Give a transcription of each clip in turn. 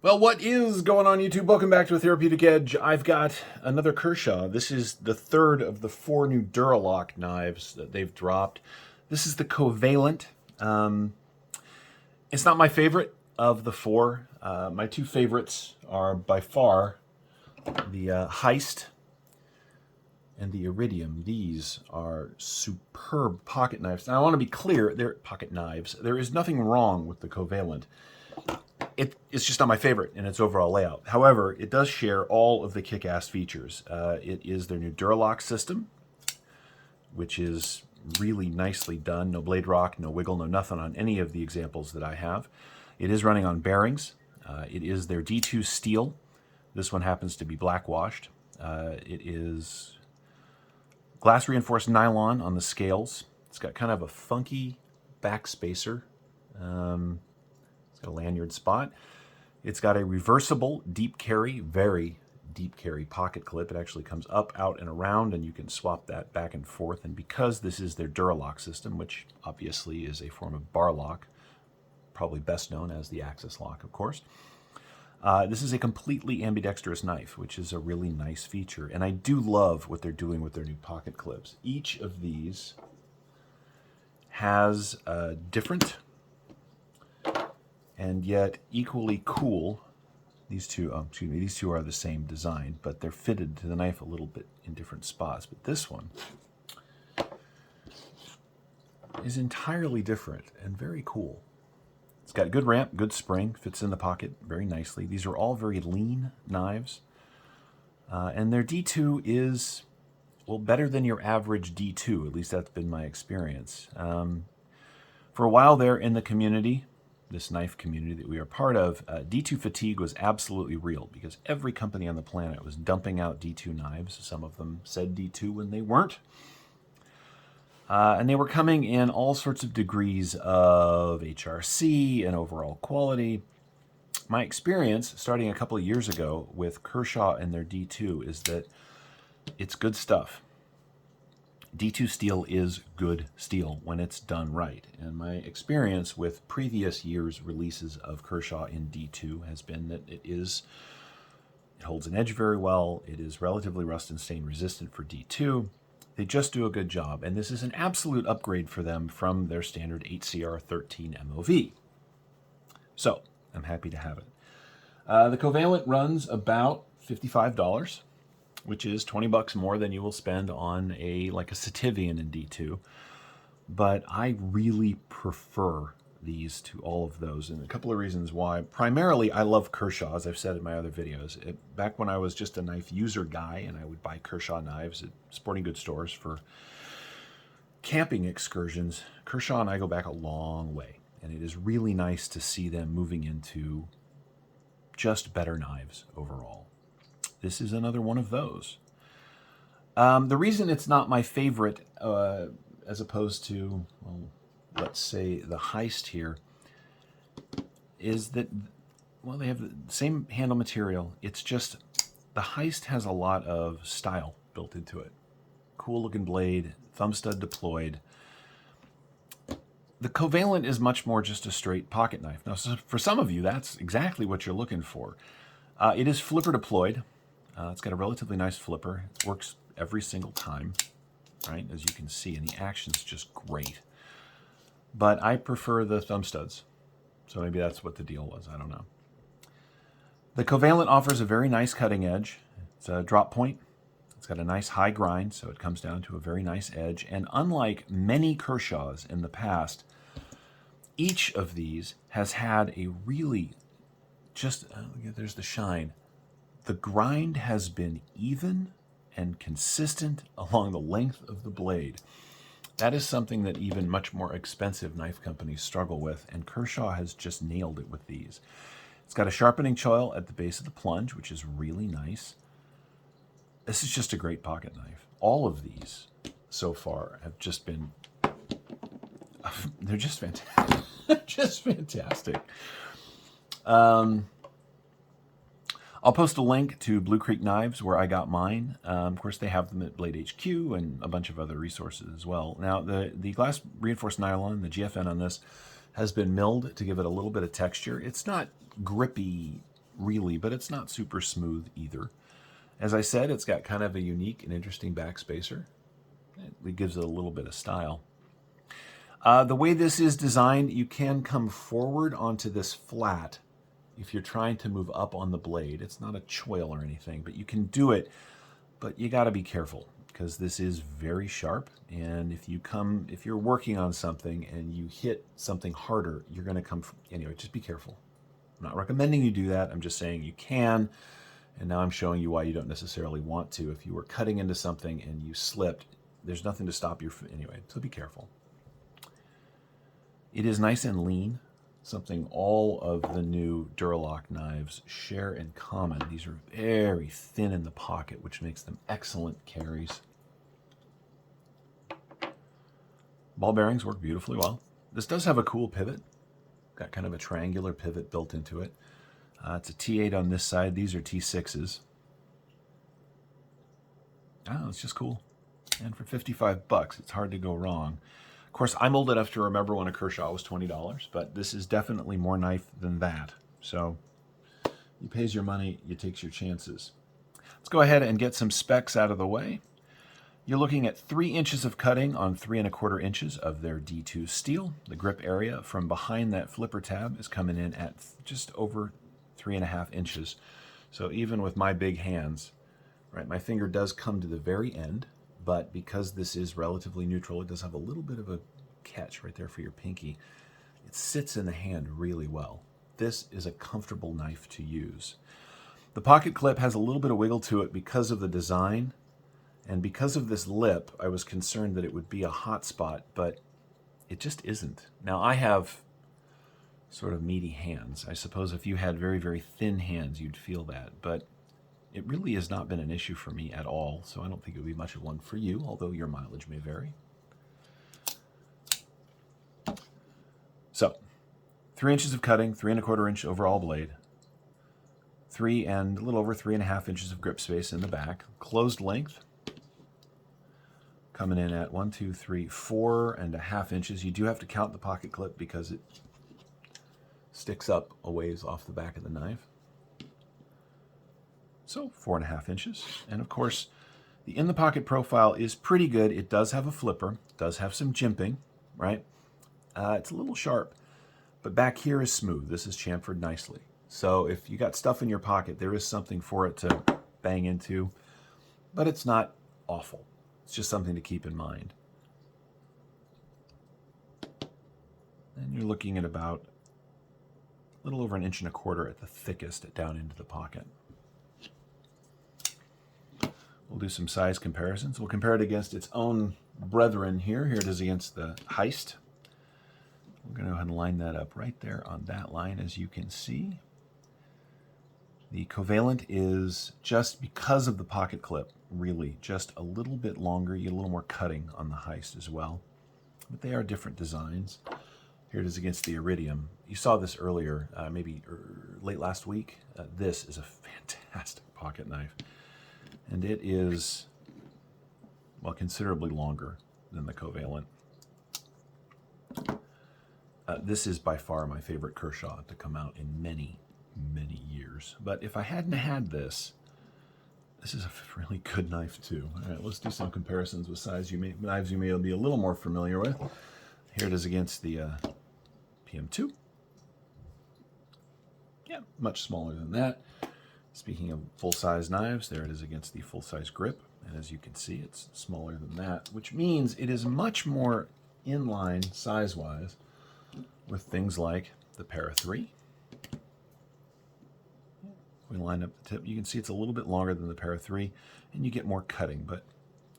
Well, what is going on, YouTube? Welcome back to A Therapeutic Edge. I've got another Kershaw. This is the third of the 4 new DuraLock knives that they've dropped. This is the Covalent. It's not my favorite of the 4. My 2 favorites are by far the Heist and the Iridium. These are superb pocket knives. Now, I want to be clear, they're pocket knives. There is nothing wrong with the Covalent. It's just not my favorite in its overall layout. However, it does share all of the kick-ass features. It is their new DuraLock system, which is really nicely done. No blade rock, no wiggle, no nothing on any of the examples that I have. It is running on bearings. It is their D2 steel. This one happens to be black washed. It is glass reinforced nylon on the scales. It's got kind of a funky back spacer. It's got a lanyard spot. It's got a reversible deep carry, very deep carry pocket clip. It actually comes up, out, and around, and you can swap that back and forth. And because this is their DuraLock system, which obviously is a form of bar lock, probably best known as the axis lock, of course, this is a completely ambidextrous knife, which is a really nice feature. And I do love what they're doing with their new pocket clips. Each of these has a different and yet equally cool. These two are the same design, but they're fitted to the knife a little bit in different spots. But this one is entirely different and very cool. It's got a good ramp, good spring, fits in the pocket very nicely. These are all very lean knives. And their D2 is, well, better than your average D2. At least that's been my experience. For a while there in the community, this knife community that we are part of, D2 fatigue was absolutely real because every company on the planet was dumping out D2 knives. Some of them said D2 when they weren't. And they were coming in all sorts of degrees of HRC and overall quality. My experience, starting a couple of years ago with Kershaw and their D2, is that it's good stuff. D2 steel is good steel when it's done right. And my experience with previous years' releases of Kershaw in D2 has been that it holds an edge very well. It is relatively rust and stain resistant for D2. They just do a good job. And this is an absolute upgrade for them from their standard 8CR13 MOV. So I'm happy to have it. The Covalent runs about $55. Which is $20 more than you will spend on like a Sativian in D2. But I really prefer these to all of those, and a couple of reasons why. Primarily, I love Kershaw, as I've said in my other videos. Back when I was just a knife user guy and I would buy Kershaw knives at sporting goods stores for camping excursions, Kershaw and I go back a long way. And it is really nice to see them moving into just better knives overall. This is another one of those. The reason it's not my favorite, as opposed to, well, let's say the Heist here, is that, well, they have the same handle material. It's just the Heist has a lot of style built into it. Cool looking blade, thumb stud deployed. The Covalent is much more just a straight pocket knife. Now, so for some of you, that's exactly what you're looking for. It is flipper deployed. It's got a relatively nice flipper. It works every single time, right? As you can see, and the action's just great. But I prefer the thumb studs. So maybe that's what the deal was. I don't know. The Covalent offers a very nice cutting edge. It's a drop point. It's got a nice high grind, so it comes down to a very nice edge. And unlike many Kershaws in the past, each of these has had a really just, there's the shine. The grind has been even and consistent along the length of the blade. That is something that even much more expensive knife companies struggle with, and Kershaw has just nailed it with these. It's got a sharpening choil at the base of the plunge, which is really nice. This is just a great pocket knife. All of these so far have just been, they're just fantastic. Just fantastic. I'll post a link to Blue Creek Knives where I got mine. Of course, they have them at Blade HQ and a bunch of other resources as well. Now, the glass reinforced nylon, the GFN on this, has been milled to give it a little bit of texture. It's not grippy really, but it's not super smooth either. As I said, it's got kind of a unique and interesting backspacer. It gives it a little bit of style. The way this is designed, you can come forward onto this flat if you're trying to move up on the blade. It's not a choil or anything, but you can do it, but you got to be careful because this is very sharp, and if you're working on something and you hit something harder, you're going to come anyway, just be careful. I'm not recommending you do that. I'm just saying you can, and now I'm showing you why you don't necessarily want to. If you were cutting into something and you slipped, there's nothing to stop you anyway, so be careful. It is nice and lean, something all of the new DuraLock knives share in common. These are very thin in the pocket, which makes them excellent carries. Ball bearings work beautifully well. This does have a cool pivot. Got kind of a triangular pivot built into it. It's a T8 on this side. These are T6s. Oh, it's just cool. And for 55 bucks, it's hard to go wrong. Of course, I'm old enough to remember when a Kershaw was $20, but this is definitely more knife than that. So you pays your money, you takes your chances. Let's go ahead and get some specs out of the way. You're looking at 3 inches of cutting on 3 1/4 inches of their D2 steel. The grip area from behind that flipper tab is coming in at just over 3.5 inches. So even with my big hands, right, my finger does come to the very end, but because this is relatively neutral, it does have a little bit of a catch right there for your pinky. It sits in the hand really well. This is a comfortable knife to use. The pocket clip has a little bit of wiggle to it because of the design, and because of this lip, I was concerned that it would be a hot spot, but it just isn't. Now, I have sort of meaty hands. I suppose if you had very, very thin hands, you'd feel that, but it really has not been an issue for me at all, so I don't think it would be much of one for you, although your mileage may vary. So, 3 inches of cutting, 3 1/4 inch overall blade, 3 and a little over 3.5 inches of grip space in the back. Closed length, coming in at 1, 2, 3, 4.5 inches. You do have to count the pocket clip because it sticks up a ways off the back of the knife. So 4.5 inches. And of course, the in-the-pocket profile is pretty good. It does have a flipper, does have some jimping, right? It's a little sharp, but back here is smooth. This is chamfered nicely. So if you got stuff in your pocket, there is something for it to bang into, but it's not awful. It's just something to keep in mind. And you're looking at about a little over 1 1/4 inches at the thickest down into the pocket. We'll do some size comparisons. We'll compare it against its own brethren here. Here it is against the Heist. We're going to go ahead and line that up right there on that line, as you can see. The Covalent is, just because of the pocket clip, really just a little bit longer. You get a little more cutting on the Heist as well. But they are different designs. Here it is against the Iridium. You saw this earlier, maybe late last week. This is a fantastic pocket knife. And it is, well, considerably longer than the Covalent. This is by far my favorite Kershaw to come out in many, many years. But if I hadn't had this, this is a really good knife too. All right, let's do some comparisons with knives you may be a little more familiar with. Here it is against the PM2. Yeah, much smaller than that. Speaking of full-size knives, there it is against the full-size grip. And as you can see, it's smaller than that, which means it is much more in line size-wise with things like the Para 3. We line up the tip. You can see it's a little bit longer than the Para 3, and you get more cutting, but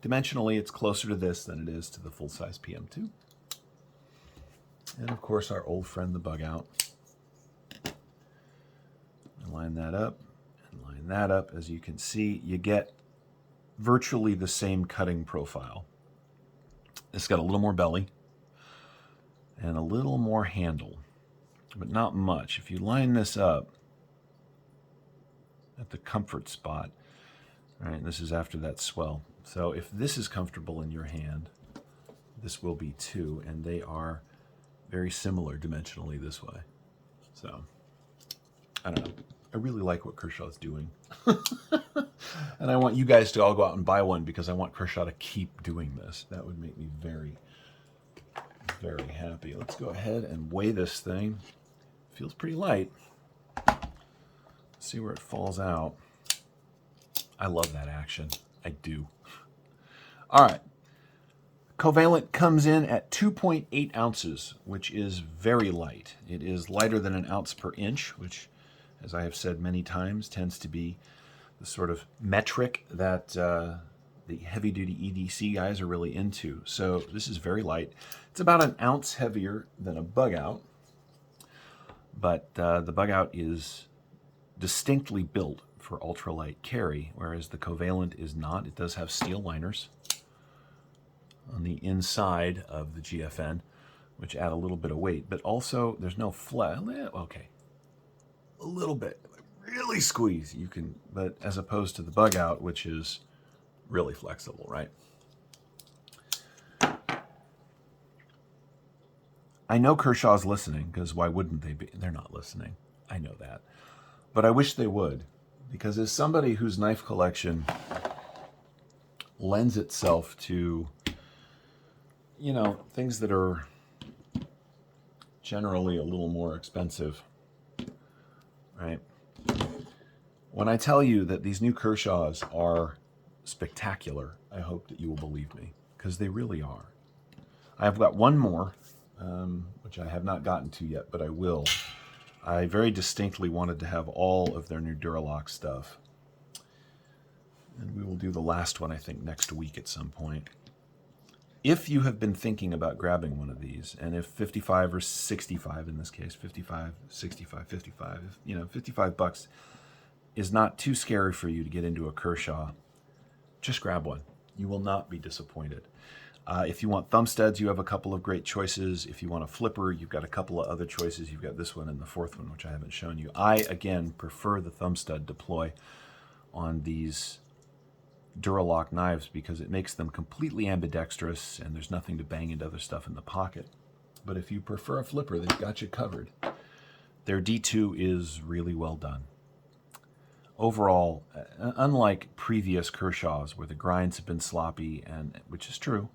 dimensionally it's closer to this than it is to the full-size PM2. And of course, our old friend, the Bug Out. Line that up. Line that up. As you can see, you get virtually the same cutting profile. It's got a little more belly and a little more handle, but not much. If you line this up at the comfort spot, right, this is after that swell. So if this is comfortable in your hand, this will be too, and they are very similar dimensionally this way. So, I don't know. I really like what Kershaw's doing. And I want you guys to all go out and buy one because I want Kershaw to keep doing this. That would make me very, very happy. Let's go ahead and weigh this thing. Feels pretty light. See where it falls out. I love that action. I do. All right. Covalent comes in at 2.8 ounces, which is very light. It is lighter than an ounce per inch, which, as I have said many times, tends to be the sort of metric that the heavy-duty EDC guys are really into. So this is very light. It's about an ounce heavier than a bug-out, but the bug-out is distinctly built for ultralight carry, whereas the Covalent is not. It does have steel liners on the inside of the GFN, which add a little bit of weight, but also there's no flex. Okay, a little bit, really squeeze. You can, but as opposed to the bug-out, which is really flexible, right? I know Kershaw's listening, because why wouldn't they be? They're not listening. I know that. But I wish they would, because as somebody whose knife collection lends itself to, you know, things that are generally a little more expensive, right? When I tell you that these new Kershaws are spectacular, I hope that you will believe me, because they really are. I've got one more, which I have not gotten to yet, but I will. I very distinctly wanted to have all of their new DuraLock stuff. And we will do the last one, I think, next week at some point. If you have been thinking about grabbing one of these, and if 55 or 65 in this case, 55, 65, 55, you know, 55 bucks is not too scary for you to get into a Kershaw, just grab one. You will not be disappointed. If you want thumb studs, you have a couple of great choices. If you want a flipper, you've got a couple of other choices. You've got this one and the fourth one, which I haven't shown you. I, again, prefer the thumb stud deploy on these DuraLock knives because it makes them completely ambidextrous and there's nothing to bang into other stuff in the pocket. But if you prefer a flipper, they've got you covered. Their D2 is really well done. Overall, unlike previous Kershaws where the grinds have been sloppy, and which is true,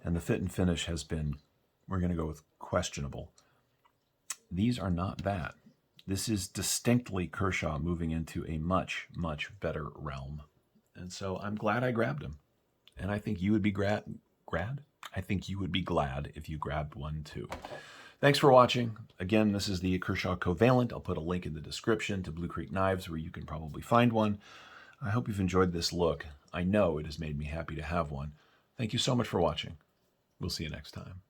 and the fit and finish has been, we're going to go with questionable, these are not that. This is distinctly Kershaw moving into a much, much better realm. And so I'm glad I grabbed them. And I think you would be I think you would be glad if you grabbed one too. Thanks for watching. Again, this is the Kershaw Covalent. I'll put a link in the description to Blue Creek Knives where you can probably find one. I hope you've enjoyed this look. I know it has made me happy to have one. Thank you so much for watching. We'll see you next time.